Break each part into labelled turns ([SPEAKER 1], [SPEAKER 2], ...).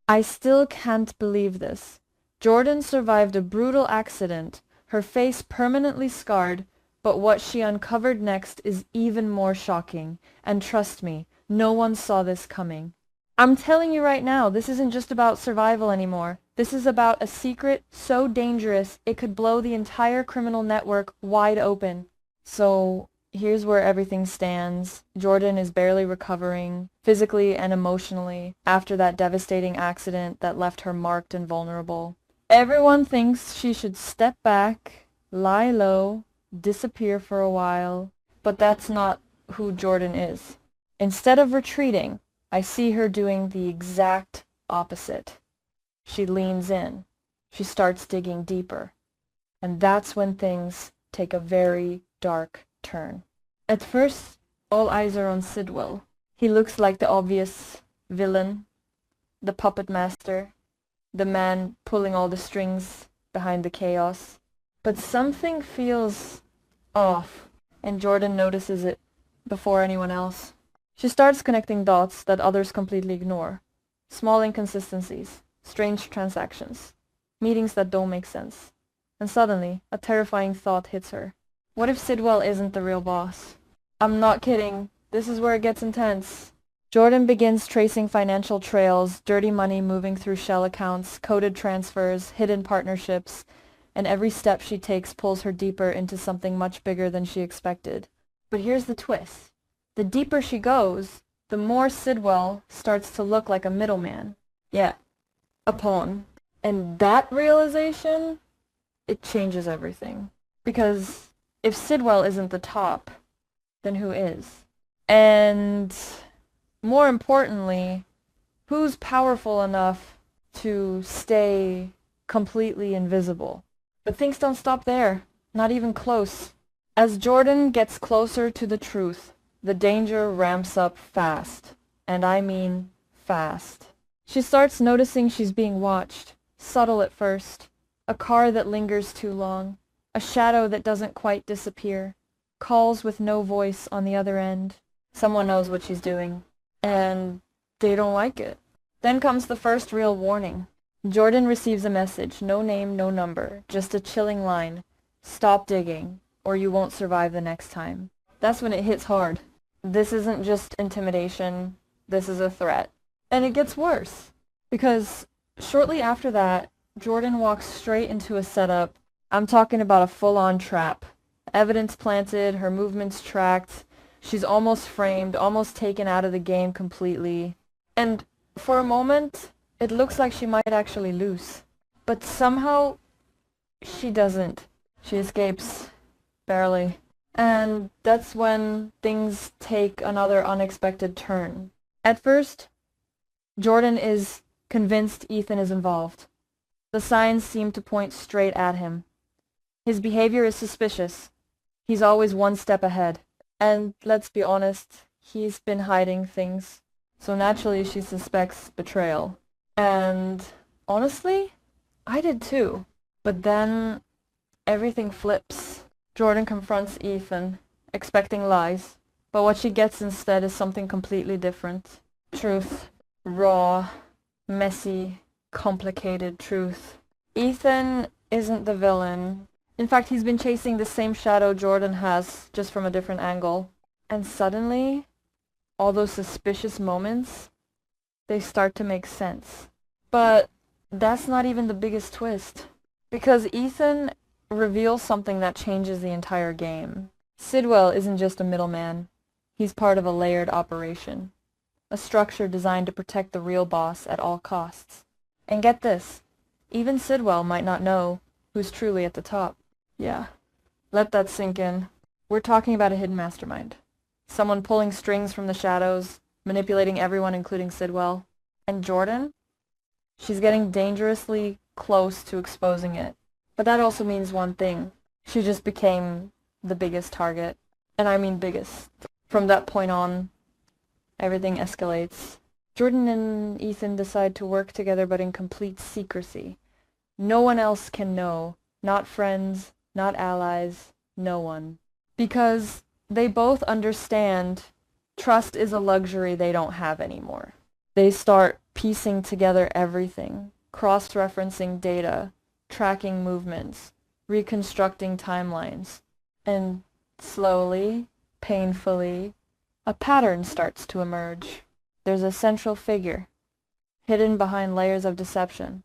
[SPEAKER 1] I still can't believe this. Jordan survived a brutal accident, her face permanently scarred, but what she uncovered next is even more shocking. And trust me, no one saw this coming. I'm telling you right now, this isn't just about survival anymore. This is about a secret so dangerous it could blow the entire criminal network wide open. So here's where everything stands. Jordan is barely recovering, physically and emotionally, after that devastating accident that left her marked and vulnerable. Everyone thinks she should step back, lie low, disappear for a while, but that's not who Jordan is. Instead of retreating, I see her doing the exact opposite. She leans in. She starts digging deeper. And that's when things take a very dark turn. At first, all eyes are on Sidwell. He looks like the obvious villain, the puppet master, the man pulling all the strings behind the chaos. But something feels off, and Jordan notices it before anyone else. She starts connecting dots that others completely ignore. Small inconsistencies, strange transactions, meetings that don't make sense. And suddenly, a terrifying thought hits her. What if Sidwell isn't the real boss? I'm not kidding. This is where it gets intense. Jordan begins tracing financial trails, dirty money moving through shell accounts, coded transfers, hidden partnerships, and every step she takes pulls her deeper into something much bigger than she expected. But here's the twist. The deeper she goes, the more Sidwell starts to look like a middleman. Yeah, a pawn. And that realization, it changes everything. Because if Sidwell isn't the top, then who is? And more importantly, who's powerful enough to stay completely invisible? But things don't stop there, not even close. As Jordan gets closer to the truth, the danger ramps up fast. And I mean fast. She starts noticing she's being watched, subtle at first. A car that lingers too long, a shadow that doesn't quite disappear, calls with no voice on the other end. Someone knows what she's doing, and they don't like it. Then comes the first real warning. Jordan receives a message, no name, no number, just a chilling line. Stop digging, or you won't survive the next time. That's when it hits hard. This isn't just intimidation, this is a threat. And it gets worse, because shortly after that, Jordan walks straight into a setup. I'm talking about a full-on trap. Evidence planted, her movements tracked. She's almost framed, almost taken out of the game completely. And for a moment, it looks like she might actually lose. But somehow, she doesn't. She escapes. Barely. And that's when things take another unexpected turn. At first, Jordan is convinced Ethan is involved. The signs seem to point straight at him. His behavior is suspicious. He's always one step ahead. And let's be honest, he's been hiding things. So naturally she suspects betrayal. And honestly, I did too. But then everything flips. Jordan confronts Ethan, expecting lies. But what she gets instead is something completely different. Truth. Raw, messy, complicated truth. Ethan isn't the villain. In fact, he's been chasing the same shadow Jordan has, just from a different angle. And suddenly, all those suspicious moments, they start to make sense. But that's not even the biggest twist. Because Ethan reveals something that changes the entire game. Sidwell isn't just a middleman. He's part of a layered operation. A structure designed to protect the real boss at all costs. And get this, even Sidwell might not know who's truly at the top. Yeah, let that sink in. We're talking about a hidden mastermind. Someone pulling strings from the shadows, manipulating everyone including Sidwell. And Jordan? She's getting dangerously close to exposing it. But that also means one thing. She just became the biggest target. And I mean biggest. From that point on, everything escalates. Jordan and Ethan decide to work together, but in complete secrecy. No one else can know. Not friends, not allies, no one. Because they both understand trust is a luxury they don't have anymore. They start piecing together everything, cross-referencing data, tracking movements, reconstructing timelines. And slowly, painfully, a pattern starts to emerge. There's a central figure, hidden behind layers of deception.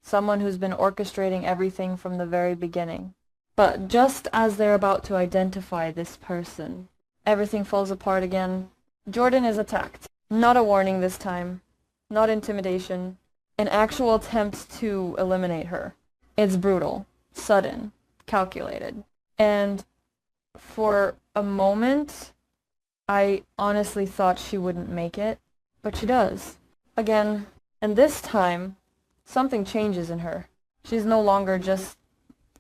[SPEAKER 1] Someone who's been orchestrating everything from the very beginning. But just as they're about to identify this person, everything falls apart again. Jordan is attacked. Not a warning this time. Not intimidation. An actual attempt to eliminate her. It's brutal, sudden, calculated. And for a moment, I honestly thought she wouldn't make it, but she does. Again, and this time, something changes in her. She's no longer just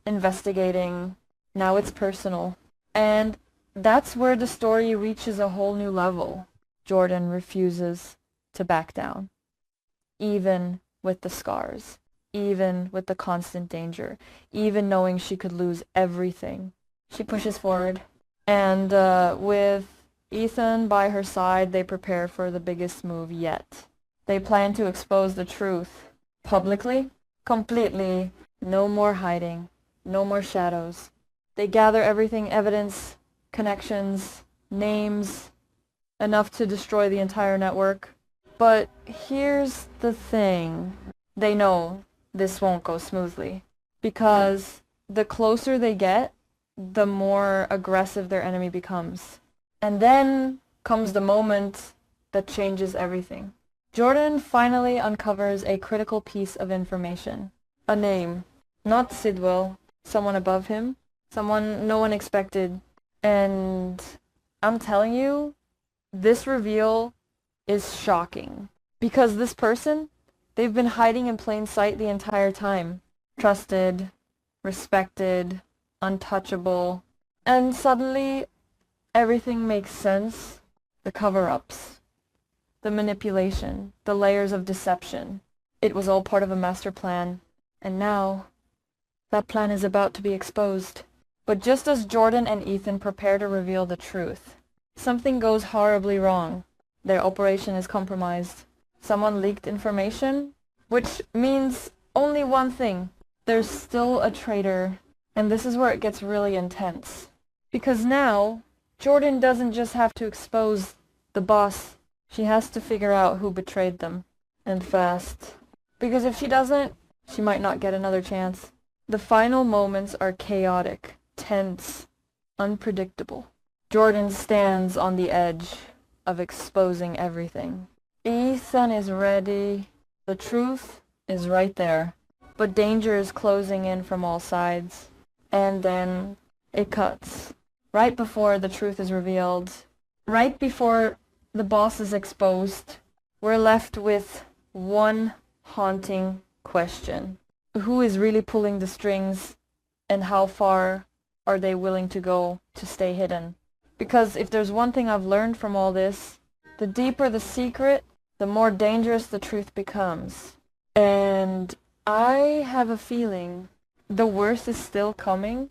[SPEAKER 1] investigating. Now it's personal. And that's where the story reaches a whole new level. Jordan refuses to back down. Even with the scars. Even with the constant danger. Even knowing she could lose everything. She pushes forward. And with Ethan by her side, they prepare for the biggest move yet. They plan to expose the truth. Publicly. Completely. No more hiding. No more shadows. They gather everything, evidence, connections, names, enough to destroy the entire network. But here's the thing. They know this won't go smoothly. Because the closer they get, the more aggressive their enemy becomes. And then comes the moment that changes everything. Jordan finally uncovers a critical piece of information. A name. Not Sidwell. Someone above him. Someone no one expected. And I'm telling you, this reveal is shocking. Because this person, they've been hiding in plain sight the entire time. Trusted, respected, untouchable. And suddenly, everything makes sense. The cover-ups. The manipulation. The layers of deception. It was all part of a master plan. And now, that plan is about to be exposed. But just as Jordan and Ethan prepare to reveal the truth, something goes horribly wrong. Their operation is compromised. Someone leaked information, which means only one thing. There's still a traitor, and this is where it gets really intense. Because now, Jordan doesn't just have to expose the boss. She has to figure out who betrayed them. And fast. Because if she doesn't, she might not get another chance. The final moments are chaotic, tense, unpredictable. Jordan stands on the edge of exposing everything. Ethan is ready. The truth is right there. But danger is closing in from all sides. And then it cuts. Right before the truth is revealed, right before the boss is exposed, we're left with one haunting question. Who is really pulling the strings, and how far are they willing to go to stay hidden? Because if there's one thing I've learned from all this, the deeper the secret, the more dangerous the truth becomes. And I have a feeling the worst is still coming,